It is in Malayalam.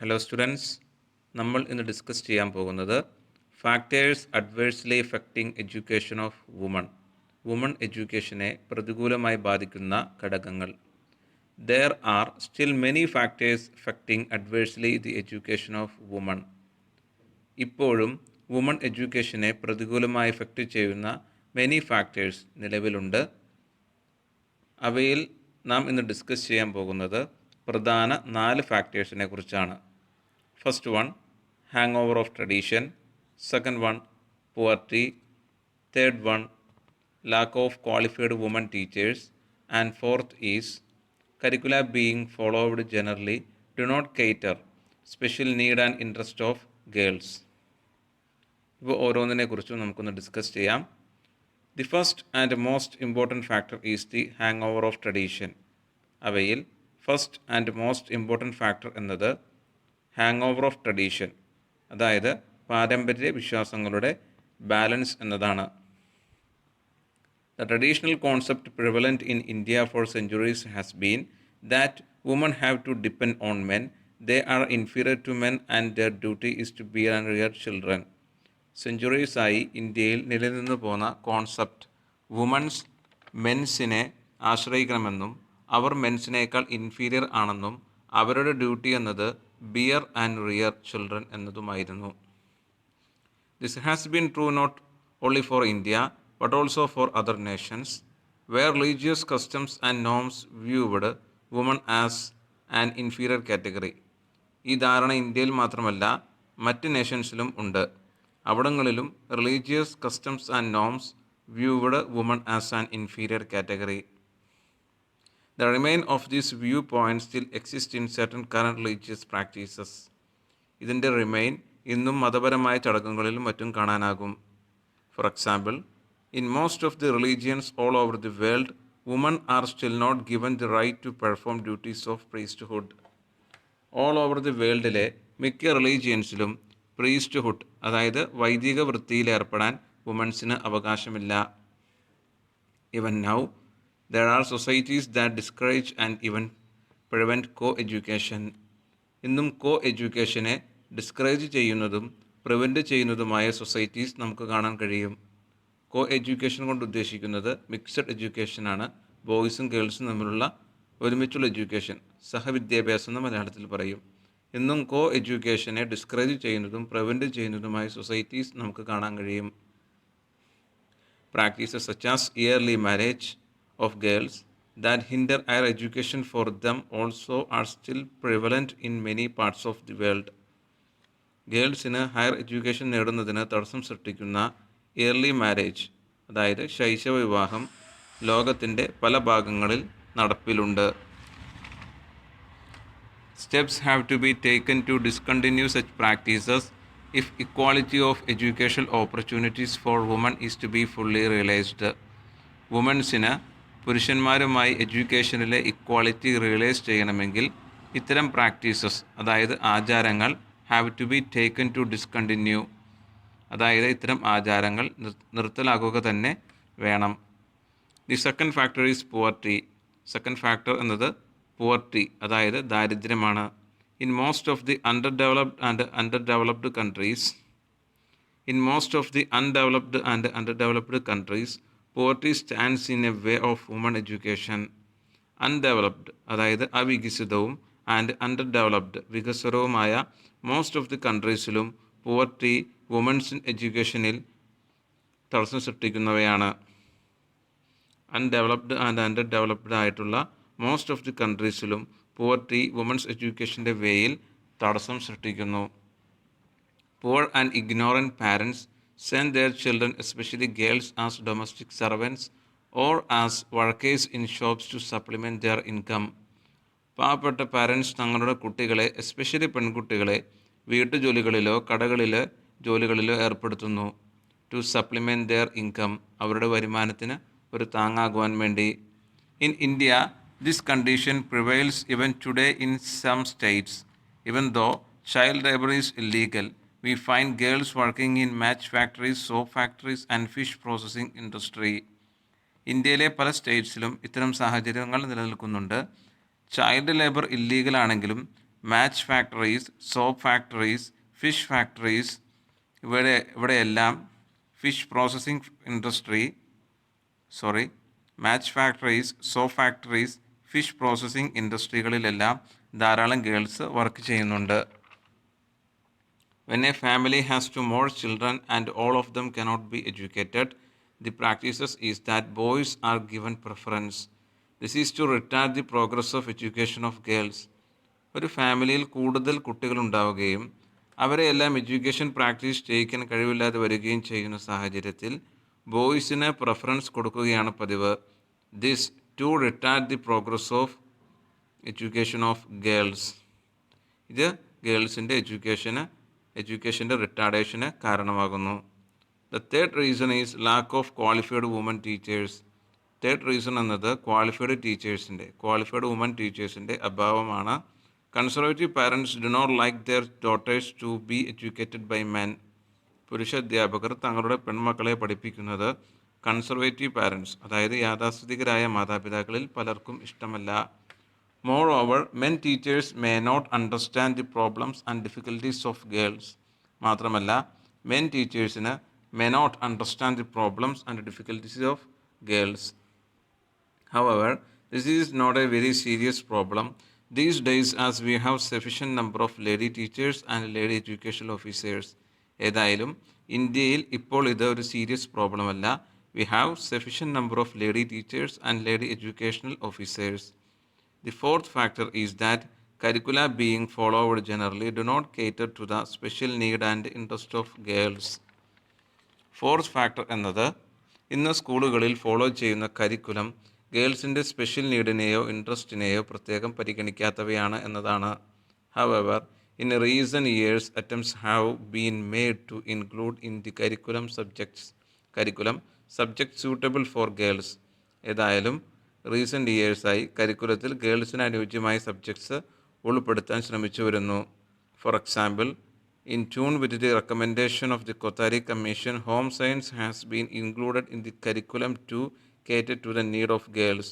ഹലോ സ്റ്റുഡൻസ്, നമ്മൾ ഇന്ന് ഡിസ്കസ് ചെയ്യാൻ പോകുന്നത് factors adversely affecting education of women എഡ്യൂക്കേഷനെ പ്രതികൂലമായി ബാധിക്കുന്ന ഘടകങ്ങൾ. There are still many factors affecting adversely the education of women. ഇപ്പോഴും വുമൺ എഡ്യൂക്കേഷനെ പ്രതികൂലമായി എഫക്റ്റ് ചെയ്യുന്ന മെനി ഫാക്ടേഴ്സ് നിലവിലുണ്ട്. അവയിൽ നാം ഇന്ന് ഡിസ്കസ് ചെയ്യാൻ പോകുന്നത് പ്രധാന 4 ഫാക്ടേഴ്സിനെ കുറിച്ചാണ്. First one, hangover of tradition. Second one, poverty. Third one, lack of qualified women teachers. And fourth is curricula being followed generally do not cater special need and interest of girls. ഇപ്പോൾ ഓരോന്നിനെക്കുറിച്ചും നമുക്കൊന്ന് ഡിസ്കസ് ചെയ്യാം. The first and most important factor is the hangover of tradition. അവയിൽ first and most important factor എന്നത് ഹാങ് ഓവർ ഓഫ് ട്രഡീഷൻ, അതായത് പാരമ്പര്യ വിശ്വാസങ്ങളുടെ ബാലൻസ് എന്നതാണ്. The traditional concept prevalent in India for centuries has been that women have to depend on men, they are inferior to men and their duty is to bear and rear children. സെഞ്ചുറീസായി ഇന്ത്യയിൽ നിലനിന്നു പോന്ന കോൺസെപ്റ്റ് വുമൺസ് മെൻസിനെ ആശ്രയിക്കണമെന്നും അവർ മെൻസിനേക്കാൾ ഇൻഫീരിയർ ആണെന്നും അവരുടെ ഡ്യൂട്ടി എന്നത് ബിയർ ആൻഡ് റിയർ ചിൽഡ്രൻ എന്നതുമായിരുന്നു. This has been true not only for India but also for other nations where religious customs and norms viewed women as an inferior category. ഈ ധാരണ ഇന്ത്യയിൽ മാത്രമല്ല മറ്റ് നേഷൻസിലും ഉണ്ട്. അവിടങ്ങളിലും religious customs and norms viewed women as an inferior category. The remain of this viewpoint still exists in certain current religious practices. ഇതിൻ്റെ റിമെയിൻ ഇന്നും മതപരമായ ചടങ്ങുകളിലും മറ്റും കാണാനാകും. For example, in most of the religions all over the world women are still not given the right to perform duties of priesthood. All over the വേൾഡിലെ മിക്ക റിലീജിയൻസിലും പ്രീസ്റ്റ്ഹുഡ്, അതായത് വൈദിക വൃത്തിയിൽ ഏർപ്പെടാൻ വുമൺസിന് അവകാശമില്ല. ഇവൻ now there are societies that discourage and even prevent co-education. ഇന്നും co-educationനെ ഡിസ്കറേജ് ചെയ്യുന്നതും പ്രിവെൻറ്റ് ചെയ്യുന്നതുമായ സൊസൈറ്റീസ് നമുക്ക് കാണാൻ കഴിയും. co-education കൊണ്ട് ഉദ്ദേശിക്കുന്നത് മിക്സഡ് എഡ്യൂക്കേഷനാണ്. ബോയ്സും ഗേൾസും തമ്മിലുള്ള ഒരുമിച്ചുള്ള എഡ്യൂക്കേഷൻ, സഹവിദ്യാഭ്യാസം എന്ന് മലയാളത്തിൽ പറയും. ഇന്നും co-educationനെ ഡിസ്കറേജ് ചെയ്യുന്നതും പ്രിവെൻറ്റ് ചെയ്യുന്നതുമായ സൊസൈറ്റീസ് നമുക്ക് കാണാൻ കഴിയും. Practices such as yearly marriage of girls that hinder higher education for them also are still prevalent in many parts of the world. ഗേൾസിന് ഹയർ എഡ്യൂക്കേഷൻ നേടുന്നതിന് തടസ്സം സൃഷ്ടിക്കുന്ന ഇയർലി മാരേജ്, അതായത് ശൈശവ വിവാഹം, ലോകത്തിൻ്റെ പല ഭാഗങ്ങളിൽ നടപ്പിലുണ്ട്. Steps have to be taken to discontinue such practices if equality of educational opportunities for women is to be fully realized. വുമൻസിന് പുരുഷന്മാരുമായി എഡ്യൂക്കേഷനിലെ ഇക്വാളിറ്റി റിയലൈസ് ചെയ്യണമെങ്കിൽ ഇത്തരം പ്രാക്ടീസസ്, അതായത് ആചാരങ്ങൾ, have to be taken to discontinue, അതായത് ഇത്തരം ആചാരങ്ങൾ നിർത്തലാക്കുക തന്നെ വേണം. The second factor is poverty. Second factor എന്നത് പുവർട്ടി, അതായത് ദാരിദ്ര്യമാണ്. In most of the underdeveloped countries poverty stands in a way of women education. Undeveloped, അതായത് അവികസിതവും, ആൻഡ് അണ്ടർഡെവലപ്ഡ്, വികസ്വരവുമായ മോസ്റ്റ് ഓഫ് ദി കൺട്രീസിലും പോവർട്ടി വുമൻസ് എഡ്യൂക്കേഷനിൽ തടസ്സം സൃഷ്ടിക്കുന്നവയാണ്. അൺഡെവലപ്ഡ് ആൻഡ് അണ്ടർഡെവലപ്ഡ് ആയിട്ടുള്ള മോസ്റ്റ് ഓഫ് ദി കൺട്രീസിലും പോവർട്ടി വുമൻസ് എഡ്യൂക്കേഷൻ്റെ വേയിൽ തടസ്സം സൃഷ്ടിക്കുന്നു. Poor and ignorant parents send their children, especially girls, as domestic servants or as workers in shops to supplement their income. പാവപ്പെട്ട പാരൻസ് തങ്ങളുടെ കുട്ടികളെ, എസ്പെഷ്യലി പെൺകുട്ടികളെ, വീട്ടുജോലികളിലോ കടകളിലെ ജോലികളിലോ ഏർപ്പെടുത്തുന്നു. ടു സപ്ലിമെൻറ്റ് ദെയർ ഇൻകം, അവരുടെ വരുമാനത്തിന് ഒരു താങ്ങാകുവാൻ വേണ്ടി. In India this condition prevails ഇവൻ ടുഡേ ഇൻ സം സ്റ്റേറ്റ്സ്. ഇവൻ ദോ child labor is illegal, we find girls working in match factories, soap factories and fish processing industry. ഇന്ത്യയിലെ പല സ്റ്റേറ്റ്സിലും ഇത്തരം സാഹചര്യങ്ങൾ നിലനിൽക്കുന്നുണ്ട്. ചൈൽഡ് ലേബർ ഇല്ലീഗലാണെങ്കിലും match factories, soap factories, fish factories, ഇവിടെയെല്ലാം fish processing industry match factories, soap factories, fish processing ഇൻഡസ്ട്രികളിലെല്ലാം ധാരാളം ഗേൾസ് വർക്ക് ചെയ്യുന്നുണ്ട്. When a family has two more children and all of them cannot be educated, the practices is that boys are given preference. This is to retard the progress of education of girls. ഒരു ഫാമിലിയിൽ കൂടുതൽ കുട്ടികൾ ഉണ്ടാവുകയും അവരെ എല്ലാം എഡ്യൂക്കേഷൻ പ്രാക്ടീസ് ചെയ്യിക്കാൻ കഴിവില്ലാതെ വരികയും ചെയ്യുന്ന സാഹചര്യത്തിൽ ബോയ്സിന് പ്രിഫറൻസ് കൊടുക്കുകയാണ് പതിവ്. This to retard the progress of education of girls. ഇത് ഗേൾസിൻ്റെ എഡ്യൂക്കേഷൻ്റെ റിട്ടാർഡേഷന് കാരണമാകുന്നു. The third reason is lack of qualified women teachers. Third reason എന്നത് ക്വാളിഫൈഡ് വുമൻ ടീച്ചേഴ്സിൻ്റെ അഭാവമാണ്. Conservative parents do not like their daughters to be educated by men. പുരുഷ അധ്യാപകർ തങ്ങളുടെ പെൺമക്കളെ പഠിപ്പിക്കുന്നത് കൺസർവേറ്റീവ് പാരൻസ്, അതായത് യാഥാസ്ഥിതികരായ മാതാപിതാക്കളിൽ പലർക്കും ഇഷ്ടമല്ല. Moreover, men teachers may not understand the problems and difficulties of girls. മാത്രമല്ല, men ടീച്ചേഴ്സിന് may not understand the problems and difficulties of girls. However, this is not a very serious problem these days as we have sufficient number of lady teachers and lady educational officers. ഏതായാലും ഇന്ത്യയിൽ ഇപ്പോൾ ഇത് ഒരു സീരിയസ് പ്രോബ്ലം അല്ല. We have sufficient number of lady teachers and lady educational officers. The fourth factor is that curricula being followed generally do not cater to the special need and interest of girls. Fourth factor എന്നത് ഇന്ന് സ്കൂളുകളിൽ ഫോളോ ചെയ്യുന്ന കരിക്കുലം ഗേൾസിൻ്റെ സ്പെഷ്യൽ നീഡിനെയോ ഇൻട്രസ്റ്റിനെയോ പ്രത്യേകം പരിഗണിക്കാത്തവയാണ് എന്നതാണ്. However, in recent years, attempts have been made to include in the curriculum subjects suitable for girls. ഏതായാലും റീസെൻറ്റ് ഇയേഴ്സായി കരിക്കുലത്തിൽ ഗേൾസിന് അനുയോജ്യമായ സബ്ജക്ട്സ് ഉൾപ്പെടുത്താൻ ശ്രമിച്ചു വരുന്നു. For example, in tune with the recommendation of the Kothari commission, home science has been included in the curriculum to cater to the need of girls.